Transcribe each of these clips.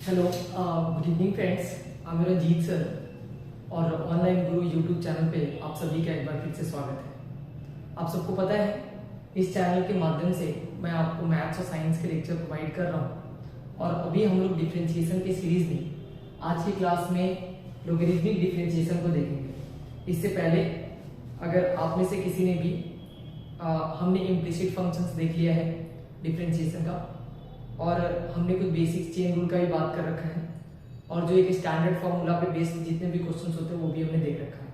Hello good evening friends. मेरा जीत sir और online गुरु YouTube channel पे आप सभी का एक बार फिर से स्वागत है। आप सबको पता है इस चैनल के माध्यम से मैं आपको मैथ्स और साइंस के लेक्चर प्रोवाइड कर रहा हूँ और अभी हम लोग डिफरेंशिएशन की सीरीज में आज की क्लास में लॉगरिथमिक डिफरेंशिएशन को देखेंगे। इससे पहले अगर आप में से किसी ने भी हमने इम्प्लिसिट फंक्शंस देख लिया है डिफरेंशिएशन का और हमने कुछ बेसिक चेन रूल का भी बात कर रखा है और जो एक स्टैंडर्ड फॉर्मूला पे बेस्ड जितने भी क्वेश्चंस होते हैं वो भी हमने देख रखा है।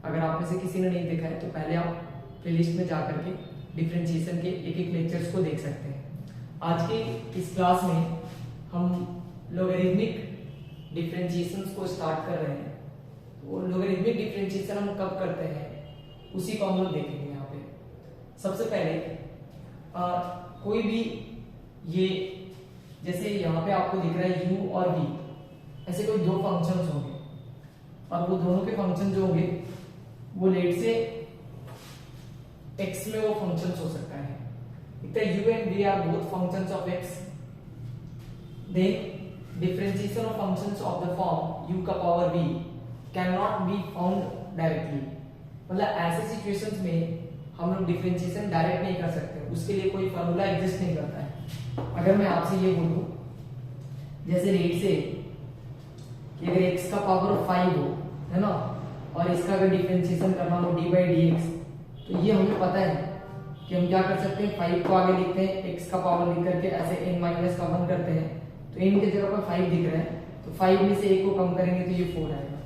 अगर आप में से किसी ने नहीं देखा है तो पहले आप प्लेलिस्ट में जा करके डिफरेंशिएशन के एक एक लेक्चर्स को देख सकते हैं। आज के इस क्लास में हम लॉगरिथमिक डिफरेंशिएशन को स्टार्ट कर रहे हैं। तो लॉगरिथमिक डिफरेंशिएशन हम कब करते हैं उसी को हम लोग देखेंगे। यहाँ पे सबसे पहले कोई भी ये जैसे यहाँ पे आपको दिख रहा है u और v, ऐसे कोई दो फंक्शंस होंगे और वो दोनों के फंक्शन जो होंगे वो लेट से x में वो फंक्शंस हो सकता है। इतना u and v are both functions of x, then differentiation of functions of the form u का power v cannot be found directly। मतलब ऐसे सिचुएशंस में हम लोग डिफरेंशिएशन डायरेक्ट नहीं कर सकते, उसके लिए कोई फॉर्मूला एग्जिस्ट नहीं करता है। अगर मैं आपसे ये बोलूं जैसे रेट से कि अगर x का पावर 5 हो, है ना, और इसका अगर डिफरेंशिएशन करना हो dy dx, तो ये हमें पता है कि हम क्या कर सकते हैं, 5 को आगे लिखते हैं, x का पावर लिख करके ऐसे n माइनस का 1 करते हैं, तो n की जगह पर 5 दिख रहा है तो 5 में से 1 को कम करेंगे तो ये 4 आएगा,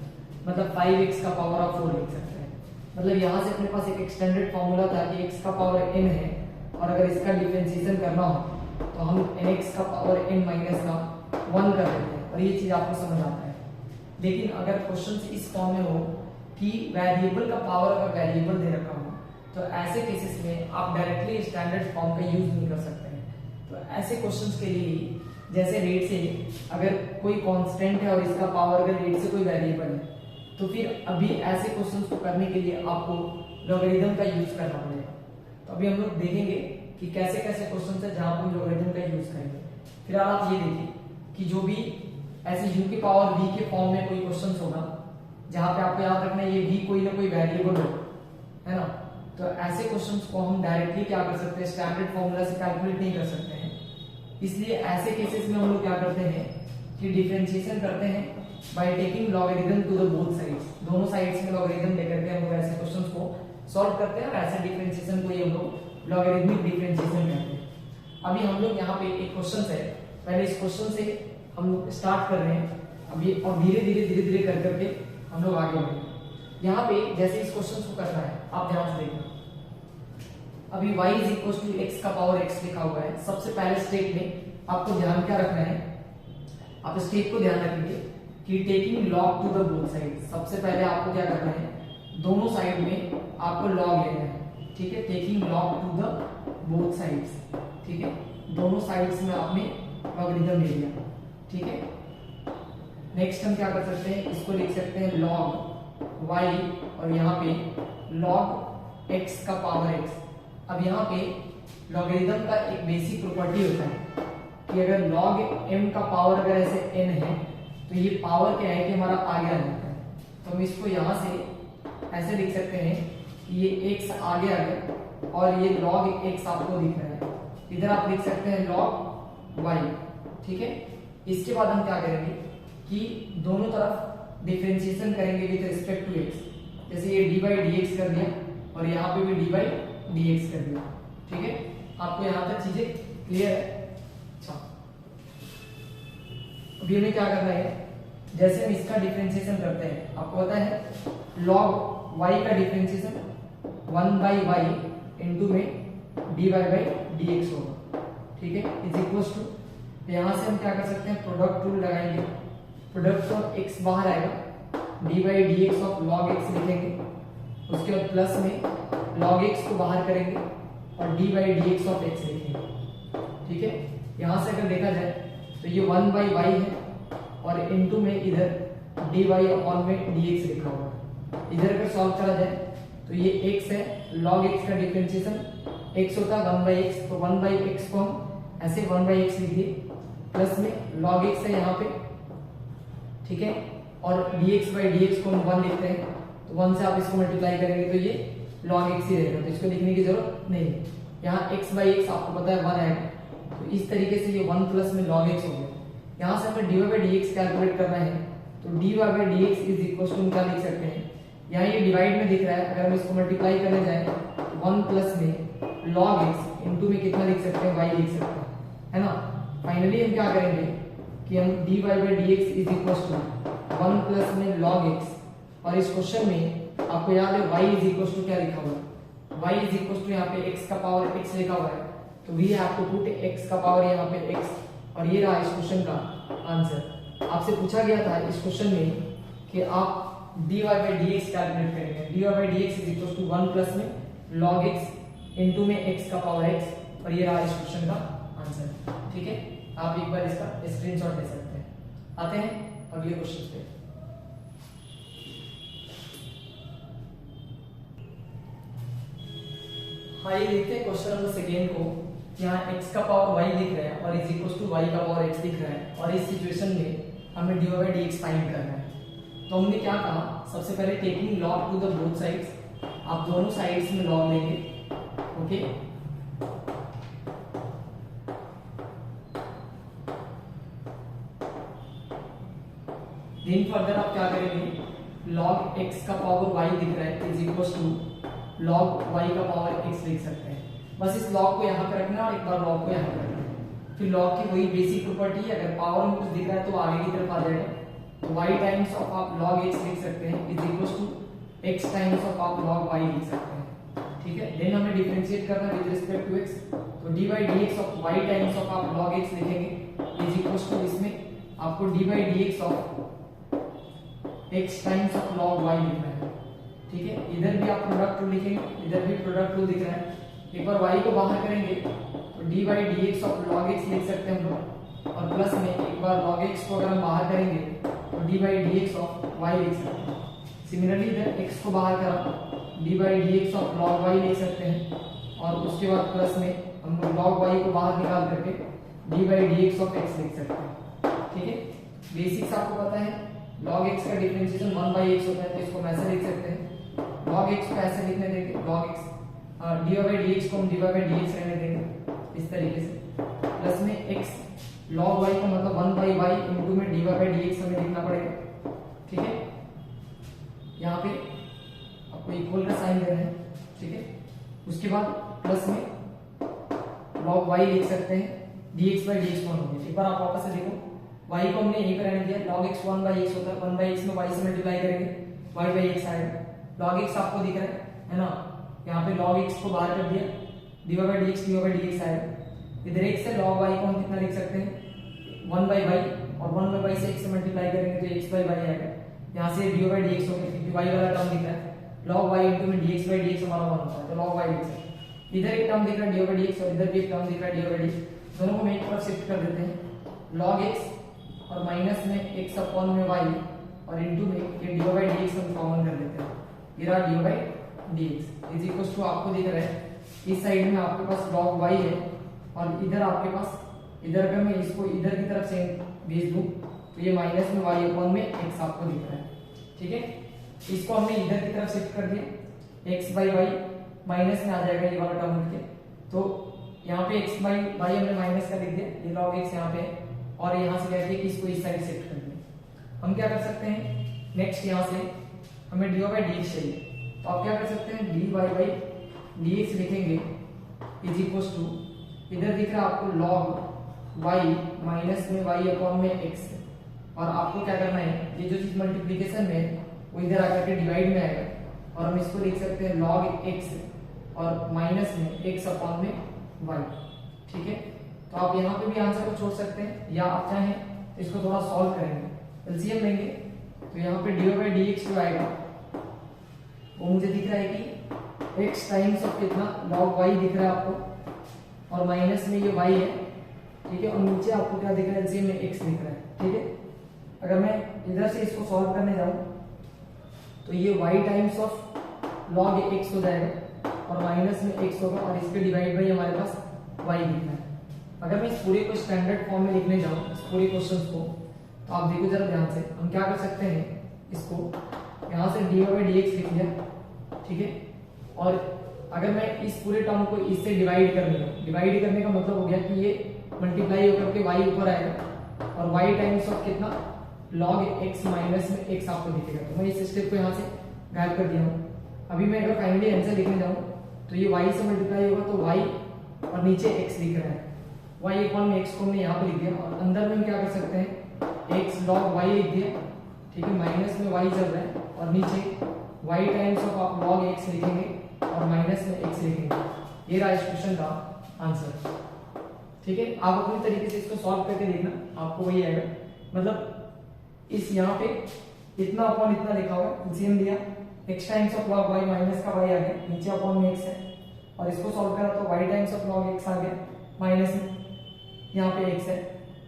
मतलब 5x का पावर आप 4 लिख सकते हैं। मतलब यहाँ से अपने पास एक एक्सटेंडेड फॉर्मूला था कि x का पावर n है और अगर इसका डिफरेंशिएशन करना हो तो हम nx का पावर n माइनस का 1 कर देते हैं और ये चीज आपको समझ आता है। लेकिन अगर क्वेश्चन इस फॉर्म में हो कि वेरिएबल का पावर अगर वेरिएबल दे रखा हो तो ऐसे केसेस में आप डायरेक्टली स्टैंडर्ड फॉर्म का यूज नहीं कर सकते हैं। तो ऐसे क्वेश्चंस के लिए जैसे रेट से अगर कोई कांस्टेंट है और इसका पावर अगर रेट से कोई वेरिएबल है तो फिर अभी ऐसे क्वेश्चंस को करने के लिए आपको लॉगरिथम का यूज करना पड़ेगा। तो अभी हम लोग देखेंगे कि कैसे कैसे क्वेश्चन है जहां पर हम लॉगरिथम का यूज करेंगे। फिलहाल आप ये देखिए कि जो भी ऐसे u की पावर v के फॉर्म में कोई क्वेश्चन होगा जहां पे आपको याद रखना है ये v कोई ना कोई वेरिएबल हो, है ना, तो ऐसे क्वेश्चंस को हम डायरेक्टली क्या कर सकते हैं, स्टैंडर्ड फॉर्मूला से कैलकुलेट नहीं कर सकते हैं। इसलिए ऐसे केसेस में हम लोग क्या करते हैं कि डिफरेंशिएशन करते हैं by taking logarithm to the both sides. दोनों साइड्स में लॉगरिथम लेकर के हम लोग ऐसे क्वेश्चंस को सॉल्व करते हैं और ऐसे डिफरेंशिएशन को ये हम लोग लॉगरिथमिक डिफरेंशिएशन कहते हैं। अभी हम लोग यहाँ पे एक क्वेश्चन है, पहले इस क्वेश्चन से हम लोग स्टार्ट कर रहे हैं अभी और धीरे धीरे कर करके हम लोग आगे बढ़ेंगे। यहाँ पे जैसे इस क्वेश्चन को करना है आप ध्यान से देखना। अभी y is equal to x का पावर x लिखा हुआ है। सबसे पहले स्टेप में आपको ध्यान क्या रखना है, आप स्टेप को ध्यान रखेंगे कि taking log to the both side. सबसे पहले आपको क्या करना है, दोनों साइड में आपको लॉग लेना है, ठीक है, taking log to the both sides, ठीक है, दोनों साइड्स में आपने लॉगरिथम ले लिया, ठीक है। नेक्स्ट हम क्या कर सकते हैं, इसको लिख सकते हैं log y और यहाँ पे log x का पावर x। अब यहाँ पे लॉगरिथम का एक बेसिक प्रॉपर्टी होता है कि अगर log m का पावर अगर ऐसे n है तो ये पावर क्या है कि हमारा आगे आ जाता है। तो हम इसको यहाँ से ऐसे लिख सकते हैं कि ये x आगे आ गया और ये log x आपको दिख रहा है, इधर आप लिख सकते हैं log y, ठीक है। इसके बाद हम क्या करेंगे कि दोनों तरफ डिफरेंशिएशन करेंगे विद रिस्पेक्ट टू x। जैसे ये dy dx कर दिया और यहाँ पे भी dy dx कर दिया, ठीक है। आपको यहाँ तक चीजें क्लियर है? अच्छा, अभी हमें क्या करना है, जैसे हम इसका डिफरेंशिएशन करते हैं आपको पता है log y का डिफरेंशिएशन 1/y इनटू में dy by dx होगा, ठीक है, इज इक्वल्स टू, यहां से हम क्या कर सकते हैं, प्रोडक्ट रूल लगाएंगे, प्रोडक्ट ऑफ x बाहर आएगा, dy dx of log x लिखेंगे, उसके बाद प्लस में log x को बाहर करेंगे और dy dx ऑफ x लिखेंगे, ठीक है। यहां से अगर देखा जाए तो ये 1/y है और इनटू में इधर dy अपॉन में dx लिखा हुआ है। इधर अगर सॉल्व करा जाए तो ये x है, log x का डिफरेंशिएशन x होता है 1/x, तो 1/x को हम ऐसे 1/x लिख दिए, प्लस में log x है यहाँ पे ठीक है। और dx बाई dx को हम 1 लिखते हैं, तो 1 से आप इसको मल्टीप्लाई करेंगे तो ये log x ही रहेगा, तो इसको लिखने की जरूरत नहीं है। यहाँ x बाई x आपको पता है 1 आएगा, तो इस तरीके से ये 1 प्लस में log x हो गया। यहाँ से हमें dy बाई dx कैलकुलेट करना है, तो dy by dx is equal to क्या लिख सकते हैं, यहाँ ये डिवाइड में दिख रहा है, अगर हम इसको मल्टीप्लाई करने जाए 1 प्लस में log x इनटू में कितना लिख सकते हैं, y लिख सकते हैं, है ना। फाइनली हम क्या करेंगे कि हम dy by dx is equal to 1 plus में log x, और इस क्वेश्चन में आपको याद है y इज इक्वल टू क्या लिखा हुआ है, y इज इक्वल टू यहाँ पे x का पावर x लिखा हुआ है, तो we have to put x का पावर यहाँ पे x, और ये रहा इस क्वेश्चन का आंसर। आपसे पूछा गया था इस क्वेश्चन में कि आप dy बाई dx कैलकुलेट करेंगे, dy by dx is equal to 1 plus में log x इनटू में x का पावर x, और ये रहा इस क्वेश्चन का आंसर, ठीक है। आप एक बार इसका स्क्रीनशॉट ले सकते हैं। आते हैं अगले क्वेश्चन पे। हाँ, ये देखते हैं क्वेश्चन नंबर सेकेंड को। यहाँ x का पावर y दिख रहा है और इज इक्वल टू y का पावर x दिख रहा है, और इस सिचुएशन में हमें dy बाई dx फाइंड करना है। तो हमने क्या कहा, सबसे पहले taking log to the both sides, आप दोनों साइड्स में log लेंगे, ओके। देन फर्दर आप क्या करेंगे, log x का पावर y दिख रहा है is equal to log y का पावर x लिख सकते हैं। बस इस log को यहाँ पे रखना है और एक बार log को यहाँ पे रखना है। फिर log की वही बेसिक प्रॉपर्टी है, अगर पावर में कुछ दिख रहा है तो आगे की तरफ आ जाएगा, तो y टाइम्स ऑफ आप log x लिख सकते हैं is equal to x times of आप log y लिख सकते हैं, ठीक है। देन हमें डिफरेंशिएट करना है विद रिस्पेक्ट टू x, तो dy by dx of y times of आप log x लिखेंगे इज इक्वल टू इसमें आपको dy by dx of x times of log y लिखना है, ठीक है। इधर भी आप प्रोडक्ट रूल लिखेंगे, इधर भी प्रोडक्ट रूल दिख रहा है। एक बार y को बाहर करेंगे तो dy by dx of log x लिख सकते हैं हम लोग, और प्लस में एक बार log x को अगर हम बाहर करेंगे तो dy by dx of y लिख सकते हैं। सिमिलरली इधर x को बाहर करा dy by dx of log y लिख सकते हैं, और उसके बाद प्लस में हम log y को बाहर निकाल करके dy by dx of x लिख सकते हैं, ठीक है। बेसिक्स आपको पता है, log x का डिफरेंशिएशन 1 बाई x होता है, तो इसको हम ऐसे लिख सकते हैं, log x को ऐसे लिखने देंगे, log x dy by dx को हम dy बाई dx रहने देंगे इस तरीके से, प्लस में x log y का मतलब 1 बाई y इनटू में dy बाई dx हमें लिखना पड़ेगा, ठीक है। यहाँ पे आपको इक्वल का साइन देना है, ठीक है। उसके बाद प्लस में log y लिख सकते हैं, dx बाई dx 1 हो गया। एक बार आप वापस से देखो, y को हमने यहीं पर रहने दिया, log x 1 बाई x होता है, 1 बाई x में y से मल्टीप्लाई करेंगे y बाई x आएगा, log x आपको दिख रहा है ना, यहाँ पे log x को बाहर कर दिया, dy बाई dx आएगा। इधर x से log y को हम कितना लिख सकते हैं, 1 बाई y, और 1 बाई y से x से मल्टीप्लाई करेंगे तो x बाई y आएगा। यहाँ से dy बाई dx हो गया, क्योंकि y वाला टर्म दिख रहा है, log y इनटू में dx बाई dx हमारा 1 होता है, तो log y लिख सकते हैं। इधर एक टर्म दिख रहा है dy बाई dx, और इधर भी एक टर्म दिख रहा है dy बाई dx, दोनों को हम एक तरफ शिफ्ट कर देते हैं, log x और माइनस में x अपॉन में y, और इनटू में ये dy बाई dx हम कॉमन कर देते हैं, ये रहा dy by dx is equal to आपको दिख रहा है, इस साइड में आपके पास log y है, और इधर आपके पास, इधर अगर मैं इसको इधर की तरफ से भेज दूं तो ये माइनस में y अपॉन में x आपको दिख रहा है, ठीक है। इसको हमने इधर की तरफ शिफ्ट कर दिया, x बाई y माइनस में आ जाएगा ये वाला टर्म उठ के, तो यहाँ पे x बाई y हमने माइनस का लिख दिया, ये log x यहाँ पे, और यहाँ से क्या किया कि इसको इस साइड शिफ्ट कर दिया। हम क्या कर सकते हैं, नेक्स्ट यहाँ से हमें dy बाई dx चाहिए, तो आप क्या कर सकते हैं, dy बाई dx लिखेंगे इज इक्वल टू, इधर दिख रहा है आपको log y माइनस में y अपॉन में x, और आपको क्या करना है, ये जो चीज मल्टीप्लिकेशन में वो इधर आकर के डिवाइड में आएगा, और हम इसको लिख सकते हैं log x और माइनस में x अपॉन में y, ठीक है। तो आप यहाँ पे भी आंसर को छोड़ सकते हैं, या आप चाहें इसको थोड़ा सॉल्व करेंगे, एलसीएम लेंगे, तो यहाँ पे dy बाई dx जो आएगा वो मुझे दिख रहा है कि x टाइम्स ऑफ कितना log y दिख रहा है आपको, और माइनस में ये y है, ठीक है, और नीचे आपको क्या दिख रहा है, एलसीएम में x दिख रहा है, ठीक है। अगर मैं इधर से इसको सॉल्व करने जाऊं तो ये y times of log x हो जाएगा, और माइनस में x होगा, और इसके डिवाइड बाई हमारे पास y दिख रहा है। अगर मैं इस पूरे को स्टैंडर्ड फॉर्म में लिखने जाऊं, इस पूरे क्वेश्चन को, तो आप देखो जरा ध्यान से, हम क्या कर सकते हैं, इसको यहाँ से dy बाई डी एक्स लिख लिया, ठीक है। और अगर मैं इस पूरे टर्म को इससे डिवाइड करने का मतलब हो गया कि ये मल्टीप्लाई होकर के y ऊपर आएगा और y टाइम्स ऑफ कितना log x माइनस में x आपको दिखेगा। तो मैं इस स्टेप को यहाँ से गायब कर दिया हूँ। अभी मैं अगर फाइनली आंसर लिखने जाऊँ तो ये y से मल्टीप्लाई होगा तो y और नीचे x दिख रहा है, y अपॉन में x को हमने यहाँ पे लिख दिया और अंदर में हम क्या कर सकते हैं, x log y लिख दिया, ठीक है, माइनस में y चल रहा है और नीचे y टाइम्स ऑफ आप log x लिखेंगे और माइनस में x लिखेंगे। ये रहा इस क्वेश्चन का आंसर, ठीक है। आप अपनी तरीके से इसको सॉल्व करके देखना, आपको वही आएगा। मतलब इस यहाँ पे इतना अपॉन इतना लिखा हुआ है, एलसीएम दिया, x times of log y minus का y आ गया, नीचे अपॉन में x है और इसको सॉल्व करा तो y times of log x आ गया माइनस में यहाँ पे x है,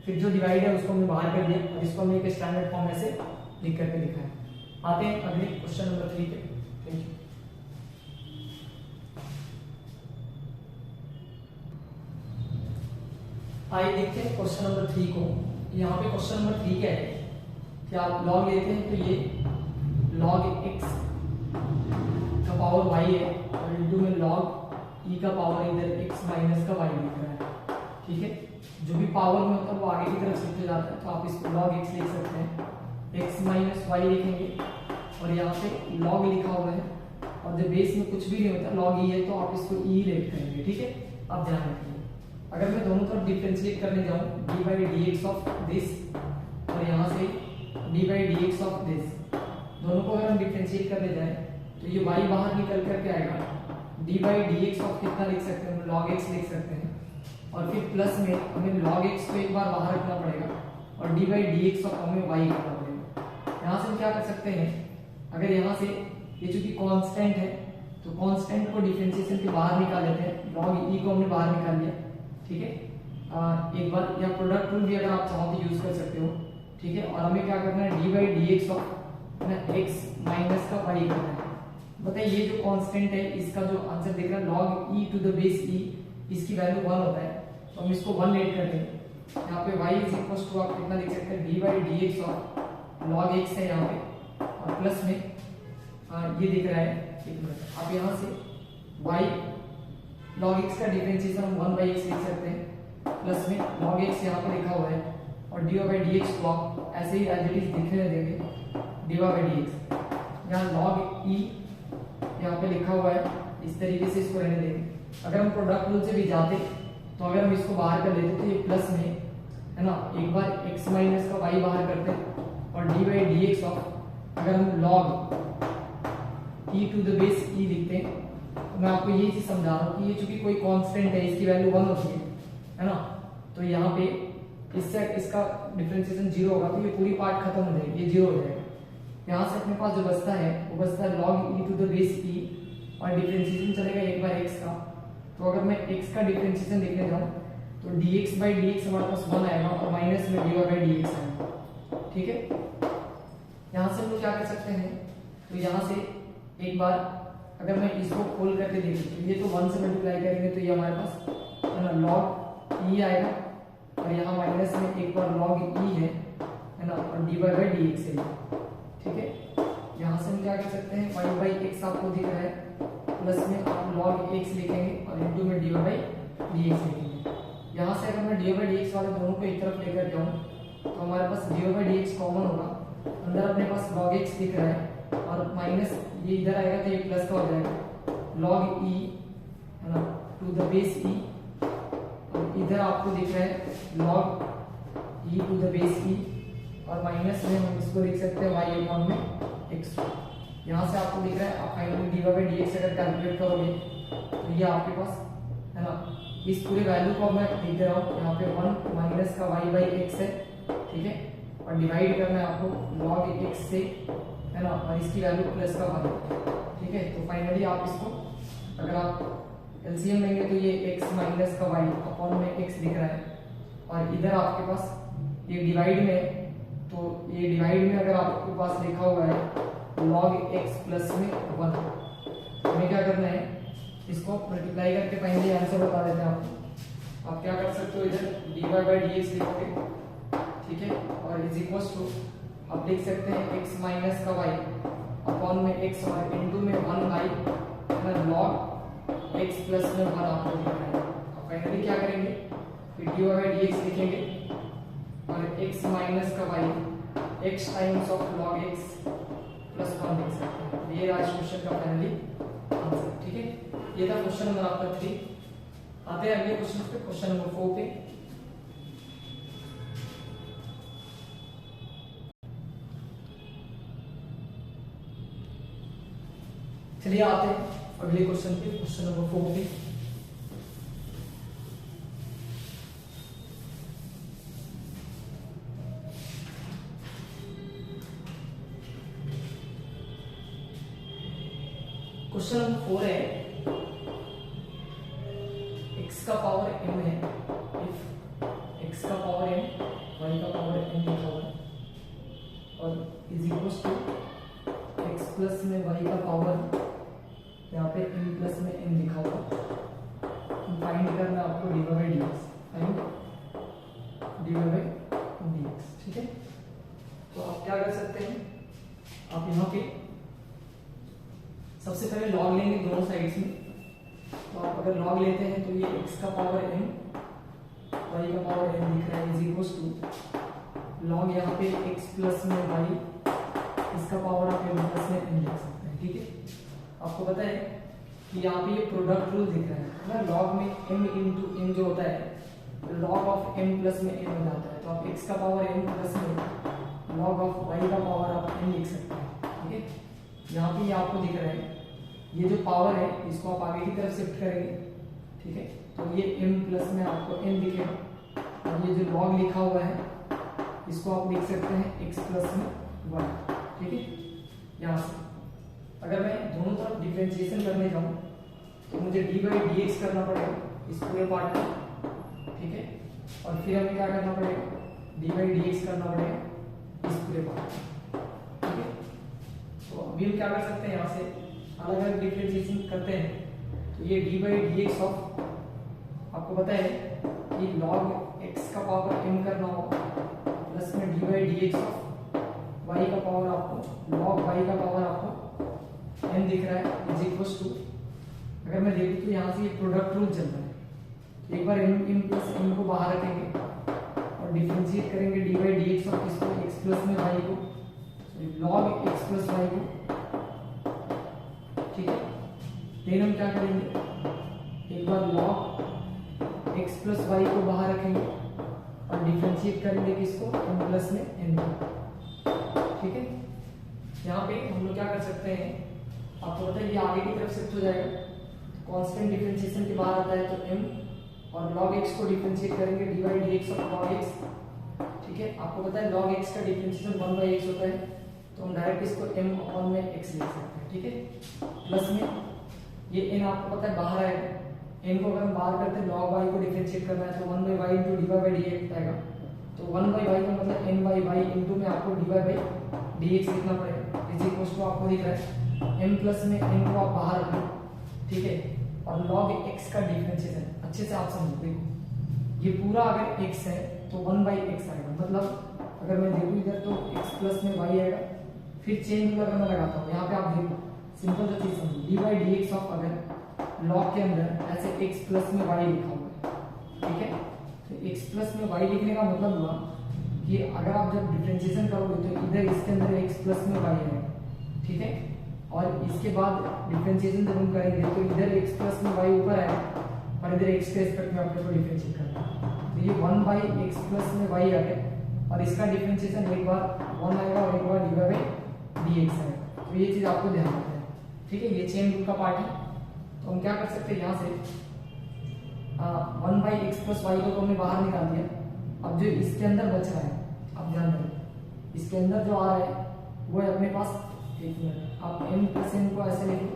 फिर जो डिवाइड है उसको हमने बाहर कर दिया और इसको हमने एक स्टैंडर्ड फॉर्म में से लिख करके लिखा है। आते हैं अगले क्वेश्चन नंबर 3 पे। Thank you. आइए देखते हैं क्वेश्चन नंबर 3 को। यहाँ पे क्वेश्चन नंबर 3 क्या है कि आप log लेते हैं तो ये log x का पावर y है और इनटू में log e का पावर इधर x माइनस का y लिख रहा है, ठीक है। जो भी पावर में होता है वो आगे की तरफ शिफ्ट हो जाता है, तो आप इसको log x लिख सकते हैं, x माइनस y लिखेंगे और यहाँ पे log लिखा हुआ है और जब बेस में कुछ भी नहीं होता log e है तो आप इसको e लेट करेंगे, ठीक है। अब ध्यान रखिए, अगर मैं दोनों तरफ डिफरेंशिएट करने जाऊँ D by D X of this और यहाँ से D by D X of this, दोनों को अगर हम डिफरेंशिएट करने जाए तो ये y बाहर निकल करके आएगा, D by D X of कितना लिख सकते हैं, log x लिख सकते हैं और फिर प्लस में हमें log x को एक बार बाहर रखना पड़ेगा और D by D X of हमें y करना पड़ेगा। यहाँ से हम क्या कर सकते हैं, अगर यहाँ से ये चूंकि कांस्टेंट है तो कांस्टेंट को डिफरेंशिएशन के बाहर निकाल लेते हैं, log e को हमने बाहर निकाल लिया, ठीक है। एक बार या प्रोडक्ट रूल भी अगर आप चाहो तो यूज कर सकते हो, ठीक है। और हमें क्या करना है, D by D X of x minus का y करना है। बताइए ये जो कांस्टेंट है इसका जो आंसर दिख रहा है log e to the base e, इसकी वैल्यू 1 होता है तो हम इसको 1 लेट कर देंगे। यहाँ पे y इज इक्वल टू आप कितना लिख सकते हैं, D by D X of log x है यहाँ पे और प्लस में ये दिख रहा है, एक मिनट, आप यहाँ से y log x का डिफरेंशिएशन हम 1 बाई x लिख सकते हैं, प्लस में log x यहाँ पे लिखा हुआ है और dy बाई डी एक्स को आप ऐसे ही एज इट इज लिखने देंगे, dy बाई डी एक्स, यहाँ log e यहाँ पे लिखा हुआ है, इस तरीके से इसको रहने देंगे। अगर हम प्रोडक्ट रूल से भी जाते तो अगर हम इसको बाहर कर लेते तो ये प्लस में है ना, एक बार x माइनस का y बाहर करते और D by D X of अगर हम log e to the base e लिखते हैं, तो मैं आपको ये चीज समझा रहा हूँ कि ये चूंकि कोई कांस्टेंट है, इसकी वैल्यू 1 होती है ना, तो यहाँ पे इससे इसका डिफरेंशिएशन 0 होगा तो ये पूरी पार्ट खत्म हो जाएगी, ये 0 हो जाएगा। यहाँ से अपने पास जो बचता है वो बचता है log e to the base e और डिफरेंशिएशन चलेगा एक बार x का, तो अगर मैं x का डिफरेंशिएशन लिखने जाऊँ तो dx बाई dx हमारे पास 1 आएगा और माइनस में dy बाई dx आएगा, ठीक है। यहाँ से हम लोग क्या कर सकते हैं, तो यहाँ से एक बार अगर मैं इसको खोल करके देखूँ तो ये तो 1 से मल्टीप्लाई करेंगे तो ये हमारे पास है ना log e आएगा और यहाँ माइनस में एक बार log e है ना और dy बाई dx है, ठीक है। यहाँ से हम क्या कर सकते हैं, y बाई x आपको दिख रहा है, प्लस में आप log x लिखेंगे और इनटू में dy बाई dx लिखेंगे। यहाँ से अगर मैं dy बाई dx वाले दोनों को एक तरफ लेकर जाऊँ तो हमारे पास dy बाई dx कॉमन होगा, अंदर अपने पास log x दिख रहा है और माइनस ये इधर आएगा तो ये प्लस का हो जाएगा log e है ना टू द बेस e और इधर आपको दिख रहा है log e to the base e और माइनस में हम इसको लिख सकते हैं y अपॉन में x। यहाँ से आपको दिख रहा है, आप finally D by D x अगर कैलकुलेट करोगे तो ये आपके पास है ना, इस पूरे वैल्यू को मैं लिख दे रहा हूँ, यहाँ पे 1 माइनस का y बाई एक्स है, ठीक है, और डिवाइड करना है आपको log x से है ना और इसकी वैल्यू प्लस का 1, ठीक है। तो फाइनली आप इसको अगर आप एलसीएम लेंगे तो ये x माइनस का y अपॉन में x दिख रहा है और इधर आपके पास ये डिवाइड में, तो ये डिवाइड में अगर आपके पास लिखा हुआ है log x प्लस में 1, हमें क्या करना है, इसको मल्टीप्लाई करके फाइनली आंसर बता देते हैं आपको। आप क्या कर सकते हो, इधर dy बाई dx लिखोगे ठीक है, और इज इक्वल टू आप लिख सकते हैं x माइनस का y अपॉन में x और इनटू में 1 बाई log x प्लस में 1 आपको दिख रहा है। अब फाइनली क्या करेंगे, फिर dy बाई dx लिखेंगे और x माइनस का y x times of log x plus 1 लिख सकते हैं। ये रहा क्वेश्चन का फाइनली आंसर। ठीक है, ये था क्वेश्चन नंबर आपका 3। आते हैं अगले क्वेश्चन पे, क्वेश्चन नंबर 4 पे। चलिए आते हैं अगले क्वेश्चन पे, क्वेश्चन नंबर 4 पे। क्वेश्चन नंबर 4 है, x का पावर m है, इफ x का पावर m y का पावर n लिखा हुआ है और is equal to x plus में y का पावर यहाँ पे m प्लस में n लिखा हुआ है। फाइंड करना आपको dy by dx, find dy by dx। ठीक है, तो आप क्या कर सकते हैं, आप यहाँ पे सबसे पहले लॉग लेंगे दोनों साइड्स में। तो आप अगर लॉग लेते हैं तो ये x का पावर m y का पावर n दिख रहा है, इज इक्वल टू लॉग यहाँ पे x प्लस में y, इसका पावर आप m प्लस में n लिख सकते हैं। ठीक है, आपको पता है कि यहाँ पे ये प्रोडक्ट रूल दिख रहा है ना, लॉग में m इंटू n जो होता है लॉग ऑफ m प्लस में n हो जाता है। तो आप x का पावर m प्लस में लॉग ऑफ y का पावर आप n लिख सकते हैं। ठीक है, यहाँ पे ये आपको दिख रहा है, ये जो पावर है इसको आप आगे की तरफ शिफ्ट करेंगे। ठीक है, तो ये m प्लस में आपको n दिखेगा और ये जो लॉग लिखा हुआ है इसको आप लिख सकते हैं x प्लस में 1। ठीक है, यहाँ से अगर मैं दोनों तरफ डिफरेंशिएशन करने जाऊँ तो मुझे dy बाई dx करना पड़ेगा इस पूरे पार्ट में। ठीक है, और फिर हमें क्या करना पड़ेगा, dy बाई dx करना पड़ेगा इस पूरे पार्ट में। ठीक है, तो अभी हम क्या कर सकते हैं, यहाँ से अलग अलग डिफरेंशिएशन करते हैं। तो ये dy बाई dx ऑफ, आपको पता है कि log x का पावर m करना होगा प्लस में dy by dx of y का पावर आपको log y का पावर आपको n दिख रहा है, इज इक्वल टू, अगर मैं देखूं तो यहाँ से ये प्रोडक्ट रूल चल रहा है। तो एक बार m प्लस n को बाहर रखेंगे और डिफरेंशिएट करेंगे dy बाई dx ऑफ इसको x प्लस में y को log x प्लस y को। ठीक है, फिर हम क्या करेंगे, एक बार log x प्लस y को बाहर रखेंगे और डिफरेंशिएट करेंगे किसको, m प्लस में n को। ठीक है, यहाँ पे हम लोग क्या कर सकते हैं, आपको पता है ये आगे की तरफ शिफ्ट हो जाएगा, कांस्टेंट डिफरेंशिएशन के बाहर आता है तो m, और log x को डिफरेंशिएट करेंगे dy by dx of log x। ठीक है, आपको पता है log x का डिफरेंशिएशन 1 बाई x होता है, तो हम डायरेक्ट इसको m अपॉन में x लिख सकते हैं। ठीक है, प्लस में ये n आपको पता है बाहर आएगा, n को अगर हम बाहर करते हैं log y को डिफरेंशिएट करना है तो 1 by y into dy by dx आएगा। तो 1 बाई y का मतलब n बाई y इंटू में आपको dy बाई dx लिखना पड़ेगा, इज इक्वल टू आपको दिख रहा है m प्लस में n को आप बाहर रखें। ठीक है, और log x का डिफरेंशिएशन अच्छे से आप समझो, देखो ये पूरा अगर x है तो 1 बाई x आएगा, मतलब अगर मैं देखूँ इधर तो x प्लस में y आएगा, फिर चेन रूल अगर मैं लगाता हूँ यहाँ पे आप देखो सिंपल सा चीज समझो, dy बाई dx ऑफ अगर लॉग के अंदर ऐसे x प्लस में y लिखा हुआ है। ठीक है, तो x प्लस में y लिखने का मतलब हुआ कि अगर आप जब डिफरेंशिएशन करोगे तो इधर इसके अंदर x प्लस में y आएगा। ठीक है, और इसके बाद डिफरेंशिएशन जब हम करेंगे तो इधर x प्लस में y ऊपर आएगा और इधर x के रिस्पेक्ट में अपने को डिफरेंशिएट करना है। तो ये 1 बाई x प्लस में y आ गया और इसका डिफरेंशिएशन एक बार 1 आएगा और एक बार dy बाई dx आएगा। तो ये चीज आपको ध्यान रखना है। ठीक है, ये चेन रूल का पार्ट है। तो हम क्या कर सकते हैं, यहाँ से 1 बाई एक्स प्लस वाई को तो हमने बाहर निकाल दिया। अब जो इसके अंदर बच रहा है, आप ध्यान रखें, इसके अंदर जो आ रहा है वो है अपने पास, एक मिनट, आप m प्लस n को ऐसे लिखो,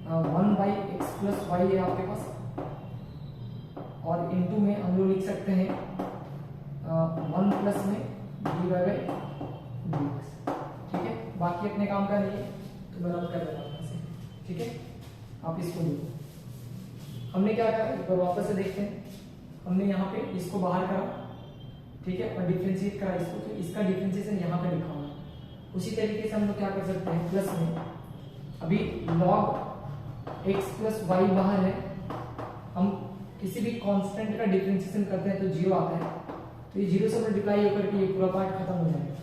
1 बाई एक्स प्लस वाई है आपके पास, और इनटू में हम लोग लिख सकते हैं 1 प्लस में D Y by D X. ठीक है, बाकी अपने काम का नहीं है तो मैं रब कर देता हूँ। ठीक है, आप इसको देखो, हमने क्या करा, एक बार वापस से देखते हैं। हमने यहाँ पे इसको बाहर करा, ठीक है, और डिफरेंशिएट करा इसको, तो इसका डिफरेंशिएशन यहाँ पे लिखा होगा। उसी तरीके से हम लोग क्या कर सकते हैं, प्लस में अभी log x प्लस वाई बाहर है, हम किसी भी कांस्टेंट का डिफरेंशिएशन करते हैं तो जीरो आता है, तो ये जीरो से मल्टीप्लाई होकर के ये पूरा पार्ट खत्म हो जाएगा।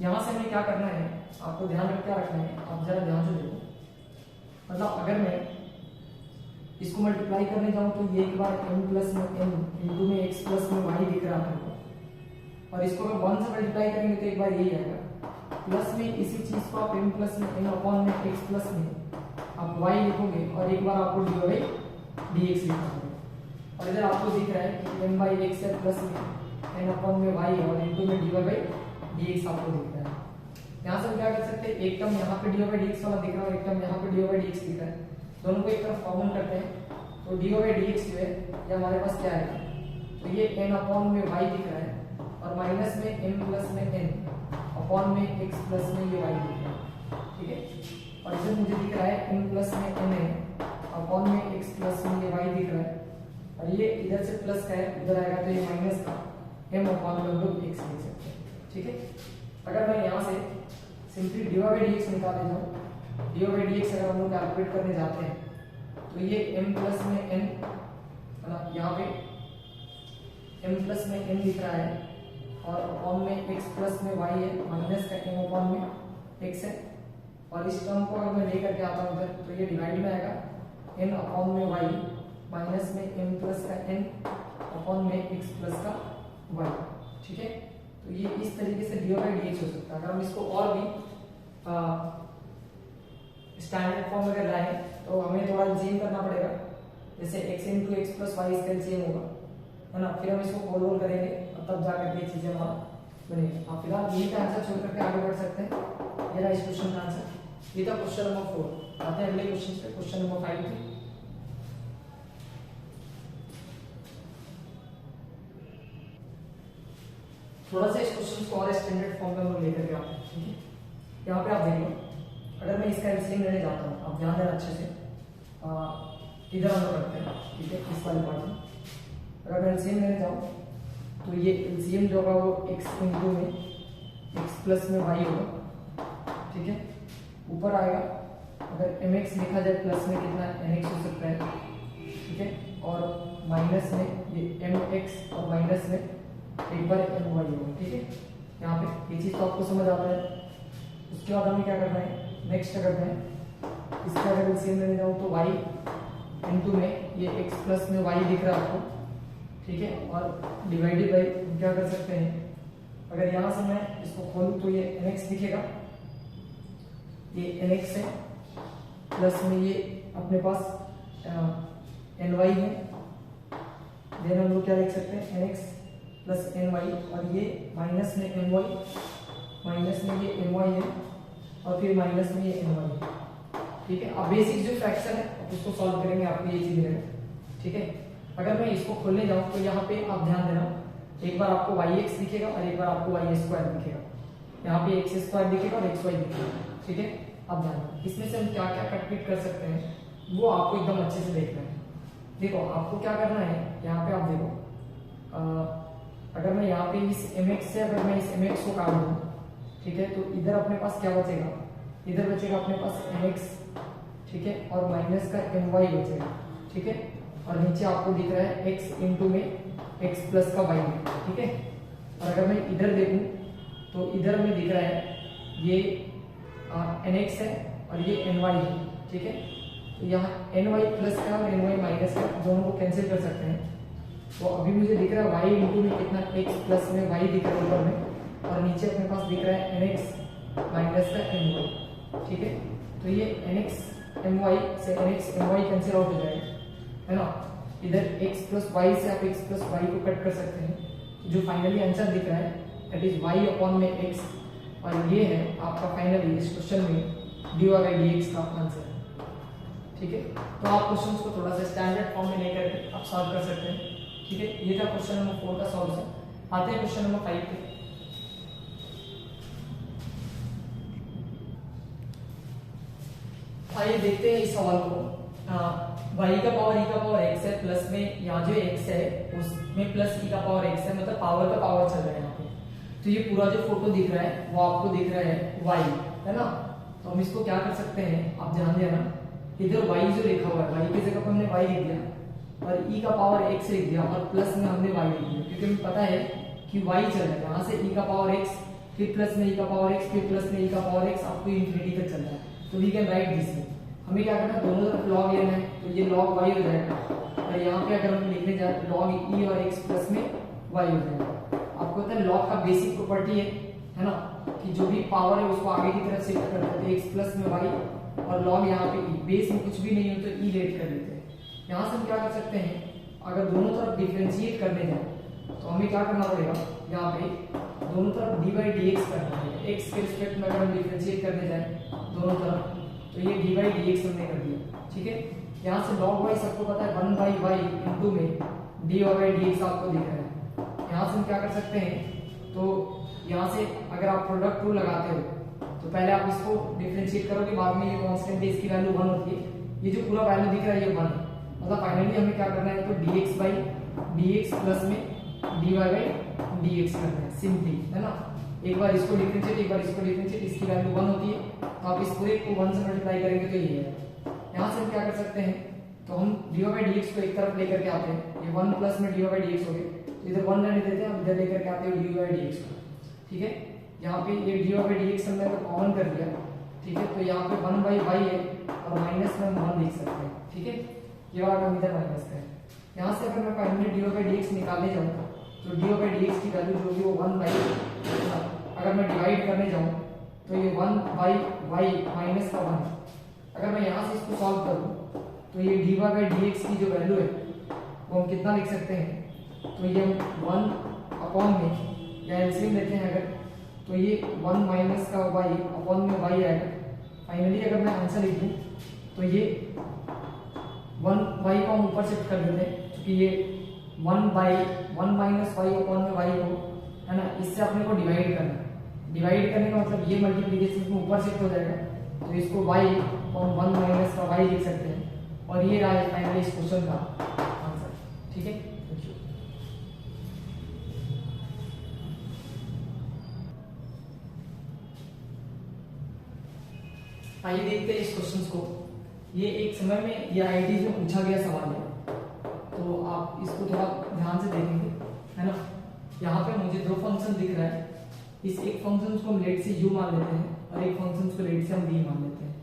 यहाँ से हमें क्या करना है, आपको ध्यान में क्या रखना है, आप जरा ध्यान से देखो। मतलब अगर मैं इसको मल्टीप्लाई करने जाऊं तो ये एक बार m प्लस में n इंटू में x प्लस में y दिख रहा है, और इसको अगर 1 से मल्टीप्लाई करेंगे तो एक बार यही आएगा। प्लस में इसी चीज को आप m प्लस में n अपॉन में x प्लस में आप y लिखोगे, और एक बार आपको dy बाई dx लिखना होगा। और इधर आपको दिख रहा है कि m बाई x है प्लस में n अपॉन में y और इंटू में dy बाई dx आपको दिख रहा है। यहाँ से हम क्या कर सकते हैं, एक टर्म यहाँ पे dy बाई dx वाला दिख रहा है, एक टर्म यहाँ पे dy बाई dx दिख रहा है, दोनों को एक तरफ कॉमन करते हैं, तो dy बाई dx जो है ये हमारे पास क्या आएगा, तो ये n अपॉन में y दिख रहा है, और माइनस में m प्लस में n अपॉन में x प्लस में ये y दिख रहा है, ठीक है। और इधर मुझे दिख रहा है m प्लस में n है अपॉन में x प्लस में ये y दिख रहा है, और ये इधर से प्लस का है, इधर आएगा तो ये माइनस का m अपॉन में हम लोग x लिख सकते हैं, ठीक है। अगर मैं यहाँ से सिंपली dy बाई dx निकाल देता हूँ, dy बाई dx अगर हम लोग कैलकुलेट करने जाते हैं तो ये m प्लस में n है ना, यहाँ पे m प्लस में n दिख रहा है, और अपॉन में x प्लस में y है, माइनस का m अपॉन में x है, और इस टर्म को अगर मैं लेकर के आता हूँ इधर तो ये डिवाइड में आएगा n अपॉन में y माइनस में m प्लस का n अपॉन में x प्लस का y, ठीक है। तो ये इस तरीके से dy बाई dx हो सकता है। अगर हम इसको और भी स्टैंडर्ड फॉर्म में अगर लाएं तो हमें थोड़ा एलसीएम करना पड़ेगा, जैसे x into X plus Y इसका एलसीएम होगा, है ना, फिर हम इसको होल करेंगे और तब जाकर के चीजें हमारा बनेगी। आप फिलहाल यही का आंसर छोड़ करके आगे बढ़ सकते हैं। ये रहा इस क्वेश्चन का आंसर, ये था क्वेश्चन नंबर 4। आते हैं अगले क्वेश्चन पे, क्वेश्चन नंबर 5 पे। थोड़ा सा इस क्वेश्चन को और स्टैंडर्ड फॉर्म में हम लेकर के आते हैं, ठीक है। यहाँ पे आप देख लो, अगर मैं इसका एलसीएम लेने जाता हूँ, आप ध्यान देना अच्छे से, इधर हम लोग करते हैं, ठीक है, इस वाले पार्ट में। अगर मैं एलसीएम लेने जाऊँ तो ये एलसीएम जो होगा वो x इंटू में x प्लस में y होगा, ठीक है। ऊपर आएगा, अगर mx लिखा जाए प्लस में कितना nx हो सकता है, ठीक है, और माइनस में ये mx और माइनस में एक बार my होगा, ठीक है। यहाँ पे ये चीज तो आपको समझ आता है। उसके बाद हमें क्या करना है, नेक्स्ट करना है, इसका अगर एलसीएम लेने जाऊँ तो y इंटू में ये x प्लस में y दिख रहा है आपको, ठीक है, और डिवाइडेड बाई क्या कर सकते हैं, अगर यहाँ से मैं इसको खोलूँ तो ये nx दिखेगा, ये nx है, प्लस में ये अपने पास ny है, देन हम लोग क्या लिख सकते हैं nx प्लस ny, और ये माइनस में my, माइनस में ये my है, और फिर माइनस में ये my, ठीक है। अब बेसिक जो फ्रैक्शन है उसको सॉल्व करेंगे, आपको ये चीज मिलेगा, ठीक है। अगर मैं इसको खोलने जाऊं तो यहाँ पे आप ध्यान देना, एक बार आपको yx दिखेगा और एक बार आपको y स्क्वायर दिखेगा, यहाँ पे x स्क्वायर दिखेगा और xy दिखेगा, ठीक है। अब ध्यान देना, इसमें से हम क्या क्या कट कर सकते हैं वो आपको एकदम अच्छे से देखना है। देखो आपको क्या करना है, यहाँ पे आप देखो, अगर मैं यहाँ पे इस mx से अगर मैं इस mx को काट दूं, ठीक है, तो इधर अपने पास क्या बचेगा, इधर बचेगा अपने पास mx, ठीक है, और माइनस का my बचेगा, ठीक है, और नीचे आपको दिख रहा है x इंटू में x प्लस का y, ठीक है। और अगर मैं इधर देखूं तो इधर में दिख रहा है ये nx है और ये ny है, ठीक है। तो यहाँ ny प्लस का और ny माइनस का दोनों को कैंसिल कर सकते हैं, तो अभी मुझे दिख रहा है y इंटू में कितना x प्लस में y दिख रहा है ऊपर में, और नीचे अपने पास दिख रहा है nx माइनस का my, ठीक है। तो ये nx my से nx my कैंसिल आउट हो जाएगा, है ना। इधर x प्लस वाई से आप x प्लस वाई को कट कर सकते हैं, जो फाइनली आंसर दिख रहा है दैट इज y अपॉन में x, और ये है आपका फाइनली इस क्वेश्चन में dy बाई dx का आंसर, ठीक है। तो आप क्वेश्चंस को थोड़ा सा स्टैंडर्ड फॉर्म में लेकर के आप सॉल्व कर सकते हैं, ठीक है। ये था क्वेश्चन नंबर 4 का सॉल्यूशन। आते हैं क्वेश्चन नंबर 5 पे। आइए देखते हैं इस सवाल को। y का पावर e का पावर x है, प्लस में यहाँ जो x है उसमें प्लस e का पावर x है, मतलब पावर का पावर चल रहा है यहाँ पे। तो ये पूरा जो फोटो दिख रहा है वो आपको दिख रहा है y, है ना। तो हम इसको क्या कर सकते हैं, आप ध्यान देना, इधर y जो लिखा हुआ है y की जगह पर हमने y लिख दिया और e का पावर x लिख दिया और प्लस में हमने y लिख दिया, क्योंकि हमें पता है कि y चल रहा है यहाँ से e का पावर x, फिर प्लस में e का पावर x, फिर प्लस में e का पावर x, आपको इंफिनिटी तक चल रहा है। तो वी कैन राइट दिस। हमें क्या करना है, दोनों तरफ लॉग लेना है, तो ये log y हो जाएगा और यहाँ पे अगर हम लिखने जाए तो log e और x प्लस में y हो जाएगा। आपको पता है लॉग का बेसिक प्रॉपर्टी है ना, कि जो भी पावर है उसको आगे की तरफ शिफ्ट कर देते हैं, x प्लस में y और log यहाँ पे e, बेस में कुछ भी नहीं हो तो e लेट कर देते हैं। यहाँ से हम क्या कर सकते हैं, अगर दोनों तरफ डिफरेंशिएट करने जाए तो हमें क्या करना पड़ेगा, यहाँ पे दोनों तरफ dy dx करना पड़ेगा। x के रिस्पेक्ट में अगर हम डिफरेंशिएट करने जाए दोनों तरफ तो ये dy dx हमने कर दिया, ठीक है। यहाँ से log y सबको पता है 1 by y इंटू में dy by dx आपको दिख रहा है। यहाँ से हम क्या कर सकते हैं, तो यहाँ से अगर आप प्रोडक्ट रूल लगाते हो तो पहले आप इसको डिफरेंशिएट करोगे, बाद में ये कांस्टेंट है इसकी वैल्यू 1 होती है, ये जो पूरा वैल्यू दिख रहा है ये 1 है, मतलब फाइनली हमें क्या करना है, तो dx by dx प्लस में dy by dx करना है सिंपली, है ना। एक बार इसको डिफरेंशिएट, एक बार इसको डिफरेंशिएट, इसकी वैल्यू 1 होती है, तो आप इस पूरे को 1 से मल्टीप्लाई करेंगे तो ये है। यहाँ से हम क्या कर सकते हैं, तो हम dy by dx को एक तरफ लेकर के आते हैं, ये 1 प्लस में dy by dx हो गए, तो इधर 1 रहने देते हैं, हम इधर लेकर के आते हैं dy by dx को, ठीक है। यहाँ पे ये dy by dx हमने तो कॉमन कर दिया, ठीक है, तो यहाँ पे 1 by y है और माइनस में हम 1 लिख सकते हैं, ठीक है। ये वाला हम इधर माइनस करें, यहाँ से अगर मैं फाइनली dy by dx निकालने जाऊँ तो dy by dx की वैल्यू जो भी वो 1 by, अगर मैं डिवाइड करने जाऊँ तो ये 1 by y माइनस का 1, अगर मैं यहाँ से इसको सॉल्व करूँ तो ये dy by dx की जो वैल्यू है वो हम कितना लिख सकते हैं, तो ये 1 अपॉन में या एलसीएम लेते हैं अगर, तो ये 1 माइनस का y अपॉन में y आएगा। फाइनली अगर मैं आंसर लिख दूँ तो ये 1 y को हम ऊपर शिफ्ट कर देते हैं, क्योंकि ये 1 by 1 माइनस y अपॉन में y को, है ना, इससे अपने को डिवाइड करना है। डिवाइड करने का मतलब ये मल्टीप्लिकेशन में ऊपर शिफ्ट हो जाएगा, तो इसको y अपॉन 1 माइनस का y लिख सकते हैं और ये रहा फाइनली इस क्वेश्चन का आंसर, ठीक है। आइए देखते हैं इस क्वेश्चन को। ये एक समय में ये आईआईटी में पूछा गया सवाल है, तो आप इसको थोड़ा ध्यान से देखेंगे, है ना। यहाँ पे मुझे दो फंक्शन दिख रहा है, इस एक फंक्शन को हम लेट से u मान लेते हैं और एक फंक्शन को लेट से हम v मान लेते हैं,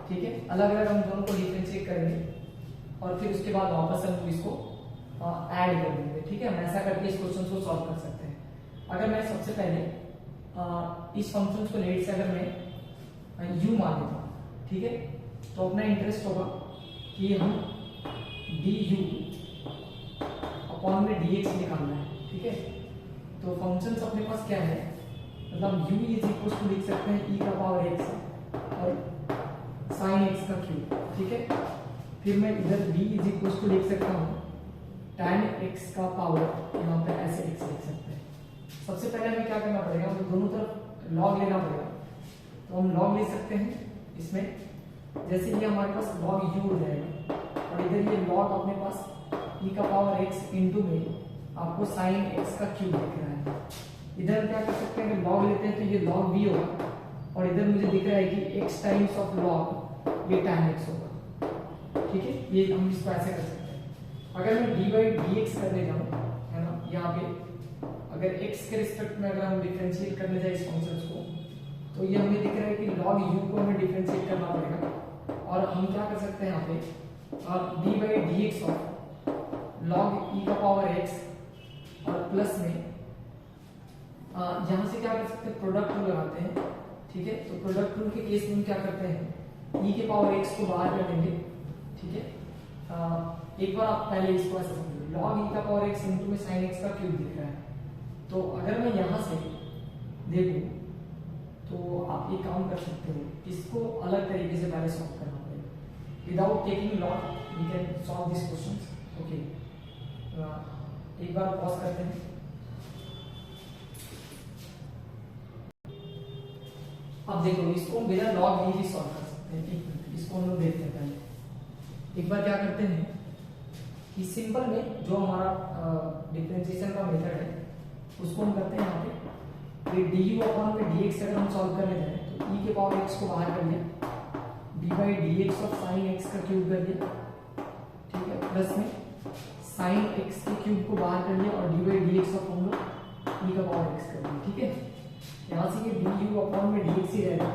ठीक है। अलग अलग हम दोनों को डिफरेंशिएट करेंगे और फिर उसके बाद वापस हम इसको ऐड कर देंगे, ठीक है। हम ऐसा करके इस क्वेश्चन को सॉल्व कर सकते हैं। अगर मैं सबसे पहले इस फंक्शन को लेट से अगर मैं u मान लेता हूँ, ठीक है, तो अपना इंटरेस्ट होगा कि हम du अपॉन में dx निकालना है, ठीक है। तो फंक्शन अपने पास क्या है, मतलब u इज इक्वल टू लिख सकते हैं e का पावर x और sin x का क्यूब, ठीक है। फिर मैं इधर v इज इक्वल टू लिख सकता हूँ tan x का पावर, यहाँ पे ऐसे x लिख सकते हैं। सबसे पहले हमें क्या करना पड़ेगा, तो दोनों तरफ log लेना पड़ेगा, तो हम log ले सकते हैं इसमें, जैसे कि हमारे पास log u हो जाएगा और इधर ये log अपने पास e का पावर x इंटू में आपको sin x का क्यूब दिख रहा है। इधर क्या कर सकते हैं, log लेते हैं तो ये log v होगा और इधर मुझे दिख रहा है कि x टाइम्स ऑफ log ये tan x होगा, ठीक है। ये हम इसको ऐसे कर सकते हैं। अगर मैं d by dx करने जाऊँ, है ना, यहाँ पे अगर x के रिस्पेक्ट में अगर हम डिफरेंशिएट करने जाए इस फंक्शन को, तो ये हमें दिख रहा है कि log u को हमें डिफरेंशिएट करना पड़ेगा और हम क्या कर सकते हैं यहाँ पे d by dx of log e का पावर x और प्लस में यहाँ से क्या कर सकते हैं, प्रोडक्ट रूल लगाते हैं, ठीक है। तो प्रोडक्ट रूल के केस में हम क्या करते हैं, e के पावर x को बाहर कर देंगे, ठीक है। एक बार आप पहले इसको ऐसे समझिए, log e का पावर x इंटू में sin x का क्यूब दिख रहा है। तो अगर मैं यहाँ से देखूं तो आप ये काम कर सकते हो, इसको अलग तरीके से पहले सॉल्व करना पड़ेगा। Without taking log we can solve this questions, okay. एक बार पॉज करते हैं। अब देखो इसको बिना लॉग भी सॉल्व कर सकते हैं, एक मिनट इसको हम लोग देखते हैं पहले। एक बार क्या करते हैं कि सिंपल में जो हमारा डिफरेंशिएशन का मेथड है उसको हम करते हैं यहाँ पे ये du अपॉन में dx अगर हम सॉल्व करने जाए तो e के पावर x को बाहर कर लिया, d by dx of sine x का क्यूब कर दिया, ठीक है, प्लस में साइन x के क्यूब को बाहर कर लिया और d बाई dx ऑफ हम लोग e का पावर x कर दिया, ठीक है। यहाँ से ये du अपॉन में dx ही रहेगा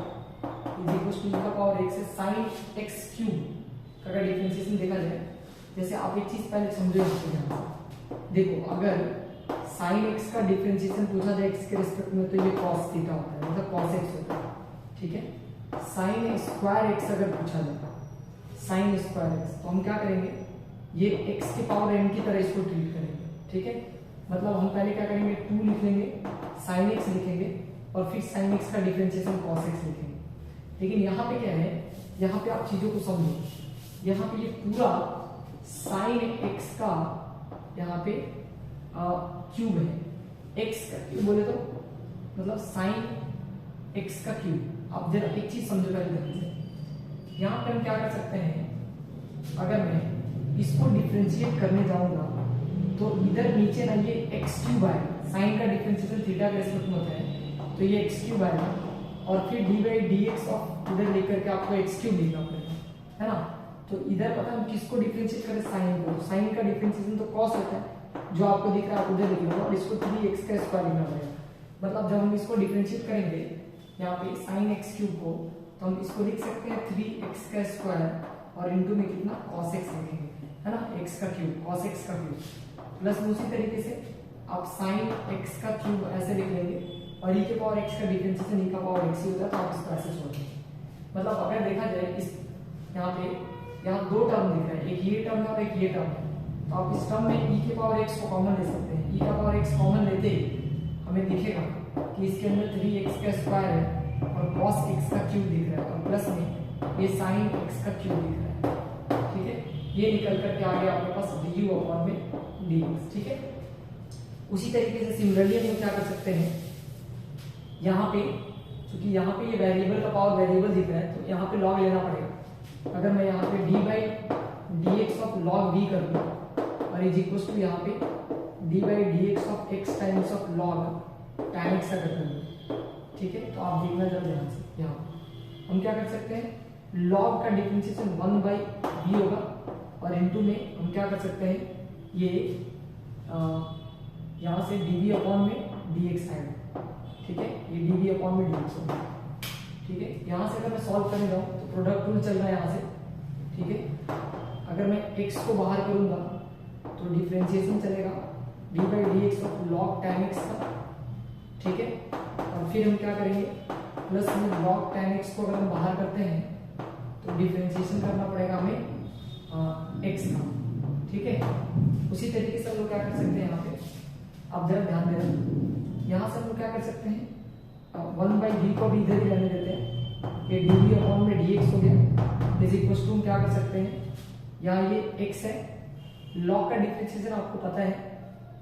इज इक्वल टू e का पावर x है साइन x क्यूब का अगर डिफरेंशिएशन देखा जाए, जैसे आप एक चीज पहले समझो यहाँ पे ध्यान से देखो, अगर साइन x का डिफरेंशिएशन पूछा जाए x के रिस्पेक्ट में तो ये cos थीटा होता है, मतलब cos x होता है, ठीक है। साइन स्क्वायर x अगर पूछा जाए साइन स्क्वायर x तो हम क्या करेंगे, ये x के पावर n की तरह इसको ट्रीट करेंगे, ठीक है। मतलब हम पहले क्या करेंगे 2 लिख लेंगे, साइन x लिखेंगे और फिर साइन x का डिफरेंशिएशन cos x लिखेंगे। लेकिन यहाँ पे क्या है, यहाँ पे आप चीजों को समझो, यहाँ पे ये पूरा साइन x का यहाँ पे क्यूब है, x का क्यूब बोले तो मतलब साइन x का क्यूब। अब जरा एक चीज समझो पहले ध्यान से, यहाँ पे हम क्या कर सकते हैं, अगर मैं इसको डिफरेंशिएट करने जाऊंगा तो इधर नीचे ना ये x क्यूब आएगा, साइन का डिफरेंशिएशन थीटा के रिस्पेक्ट में होता है तो ये x क्यूब आएगा और फिर d बाई dx ऑफ इधर लेकर के आपको x क्यूब लिखना पड़ेगा, है ना। तो इधर पता हम किसको डिफरेंशिएट करें, साइन को, साइन का डिफरेंशिएशन तो कॉस होता है जो आपको दिख रहा है उधर लिखना और इसको 3x का स्क्वायर लिखना पड़ेगा। मतलब जब हम इसको डिफरेंशिएट करेंगे यहाँ पे साइन x क्यूब को तो हम इसको लिख सकते हैं 3x का स्क्वायर और इनटू में कितना cos x लिखेंगे, है ना, x का क्यूब cos x का क्यूब प्लस उसी तरीके से आप साइन x का क्यूब ऐसे लिख लेंगे और e के पावर x का डिफरेंशिएशन e का पावर x ही होता है तो आप इसको ऐसे छोड़ देंगे। मतलब अगर देखा जाए इस यहाँ दो टर्म दिख रहे हैं, एक ये टर्म है और एक ये टर्म है, तो आप इस टर्म में e के पावर x को कॉमन ले सकते हैं। e का पावर x कॉमन लेते ही हमें दिखेगा कि इसके अंदर 3x का स्क्वायर है और cos x का क्यूब दिख रहा है और प्लस में ये sin x का क्यूब दिख रहा है, ठीक है। ये निकल करके आ गया आपके पास du अपॉन में dx, ठीक है। उसी तरीके से सिमिलरली हम क्या कर सकते हैं, यहाँ पे क्योंकि यहाँ पे ये वेरिएबल का पावर वेरिएबल दिख रहा है तो यहाँ पे log लेना पड़ेगा। अगर मैं यहाँ पे d by dx of log v कर दूँ और इज इक्वल टू यहाँ पे d by dx of x times of log tan x अगर कर दूँ, ठीक है। तो आप देखना जरा ध्यान से, यहाँ हम क्या कर सकते हैं, log का डिफरेंशिएशन 1 बाई v होगा और इनटू में हम क्या कर सकते हैं, ये यहाँ से dv अपॉन में dx आएगा, ठीक है, ये dv अपॉन में dx होगा, ठीक है। यहाँ से अगर मैं सॉल्व करने जाऊँ तो प्रोडक्ट रूल चल रहा है यहाँ से, ठीक है। अगर मैं x को बाहर करूंगा तो डिफरेंशिएशन चलेगा d by dx of log tan x का, ठीक है। और फिर हम क्या करेंगे, प्लस में log tan x को अगर हम बाहर करते हैं तो डिफरेंशिएशन करना पड़ेगा हमें x का, ठीक है। उसी तरीके से हम लोग क्या कर सकते हैं, यहाँ पे आप जरा ध्यान देना, यहाँ से हम लोग क्या कर सकते हैं, 1 बाई v को भी इधर ही रहने देते हैं, ये dv अपॉन में dx हो गया इज इक्वल टू हम क्या कर सकते हैं, यहाँ ये x है, log का डिफरेंशिएशन आपको पता है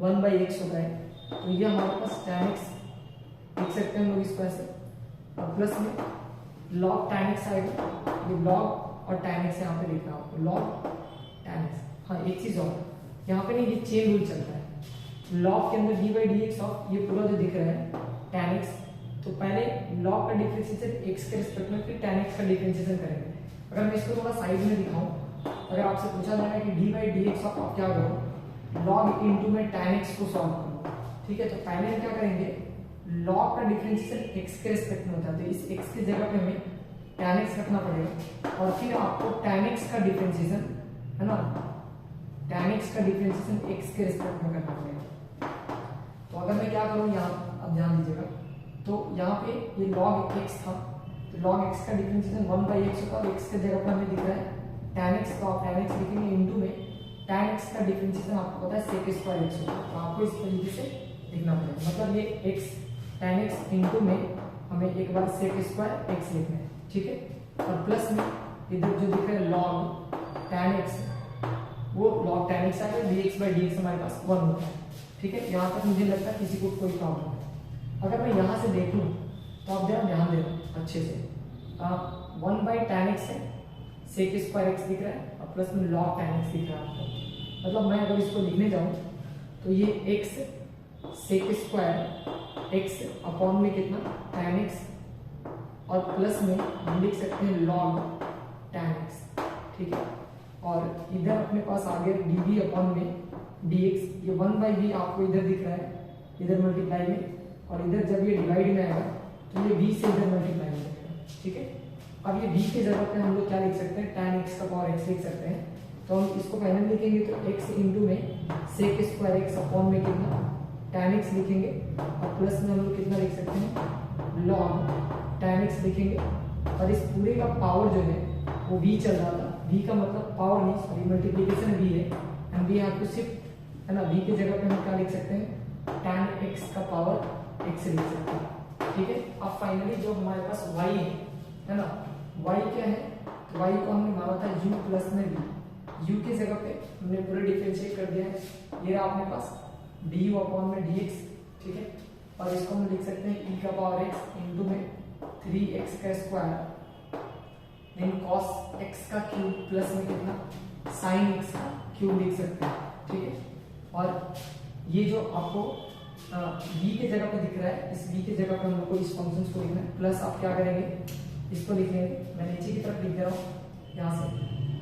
1 बाई x होता है तो ये हमारे पास tan x लिख सकते हैं हम लोग इसको ऐसे और प्लस में log tan x आएगा, ये log और tan x यहाँ पे लिख रहा हूँ log tan x। हाँ एक चीज और यहाँ पे नहीं, ये चेन रूल चलता है, log के अंदर d बाई dx ऑफ ये पूरा जो दिख रहा है tan x, तो पहले log का डिफरेंशिएशन x के रिस्पेक्ट में फिर tan x का डिफरेंशिएशन करेंगे। अगर मैं इसको थोड़ा साइड में दिखाऊं, अगर आपसे पूछा जाएगा कि d बाई dx ऑफ आप क्या करो, log इनटू में tan x को सॉल्व करो, ठीक है। तो पहले हम क्या करेंगे, log का डिफरेंशिएशन x के रिस्पेक्ट में होता है तो इस x की जगह पे हमें tan x रखना पड़ेगा और फिर आपको tan x का डिफरेंशिएशन, है ना, tan x का डिफरेंशिएशन x के रिस्पेक्ट में करना पड़ेगा। तो अगर मैं क्या करूँ यहाँ, अब ध्यान दीजिएगा, तो यहाँ पे ये log x था तो log x का डिफरेंशिएशन 1 बाई x होता है और x के जगह पर हमें दिख रहा है tan x, तो आप tan x लिखेंगे इनटू में tan x का डिफरेंशिएशन आपको पता है sec स्क्वायर x होता है, तो आपको इस तरीके से लिखना पड़ेगा। मतलब ये x tan x इनटू में हमें एक बार sec स्क्वायर x लिखना है, ठीक है। और प्लस में इधर जो दिख रहा है log tan x, वो log tan x आएगा, dx बाई dx हमारे पास 1 होता है, ठीक है। यहाँ तक मुझे लगता है किसी को कोई प्रॉब्लम है। अगर मैं यहाँ से देखूँ तो आप जरा ध्यान देना अच्छे से, 1 बाई tan x है, सेक स्क्वायर एक्स दिख रहा है और प्लस में लॉग tan x दिख रहा है आपको। मतलब मैं अगर इसको लिखने जाऊं तो ये x sec square x upon में कितना tan x और प्लस में हम लिख सकते हैं log tan x, ठीक है। और इधर अपने पास आ गया dv अपॉन में dx, ये 1/v आपको इधर दिख रहा है, इधर मल्टीप्लाई में, और इधर जब ये डिवाइड में आएगा तो ये v से इधर मल्टीप्लाई में जाएगा, ठीक है। अब ये v की जगह पे हम लोग क्या लिख सकते हैं, tan x का पावर x लिख सकते हैं। तो हम इसको पहले लिखेंगे तो x इंटू में सेक स्क्वायर x अपॉन में कितना tan x लिखेंगे और प्लस में हम लोग कितना लिख सकते हैं log tan x लिखेंगे। और इस पूरे का पावर जो है वो v चल रहा था, v का मतलब पावर नहीं सॉरी मल्टीप्लिकेशन v है, and we have to shift, है ना। v की जगह पे हम क्या लिख सकते हैं tan x का पावर x लिख सकते हैं, ठीक है। अब फाइनली जो हमारे पास y है ना, y क्या है, तो y को हमने माना था u प्लस में v, u की जगह पे हमने पूरे डिफरेंशिएट कर दिया है, ये रहा अपने पास du अपॉन में dx, ठीक है। और इसको हम लिख सकते हैं e का पावर x इंटू में 3x का स्क्वायर देन cos x का क्यूब प्लस में कितना sin x का क्यूब लिख सकते हैं, ठीक है। और ये जो आपको v की जगह पे दिख रहा है, इस v की जगह पे हम लोग को इस फंक्शन को लिखना है, प्लस आप क्या करेंगे इसको लिख लेंगे, मैं नीचे की तरफ लिख दे रहा हूँ, यहाँ से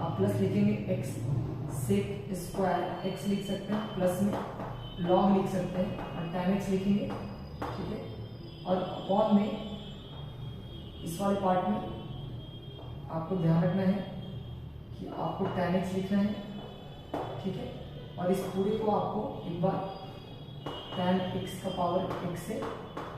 आप प्लस लिखेंगे x सेक स्क्वायर x लिख सकते हैं, प्लस में log लिख सकते हैं और tan x लिखेंगे, ठीक है। और अपॉन में इस वाले पार्ट में आपको ध्यान रखना है कि आपको tan x लिखना है, ठीक है। और इस पूरे को आपको एक बार tan x का पावर x से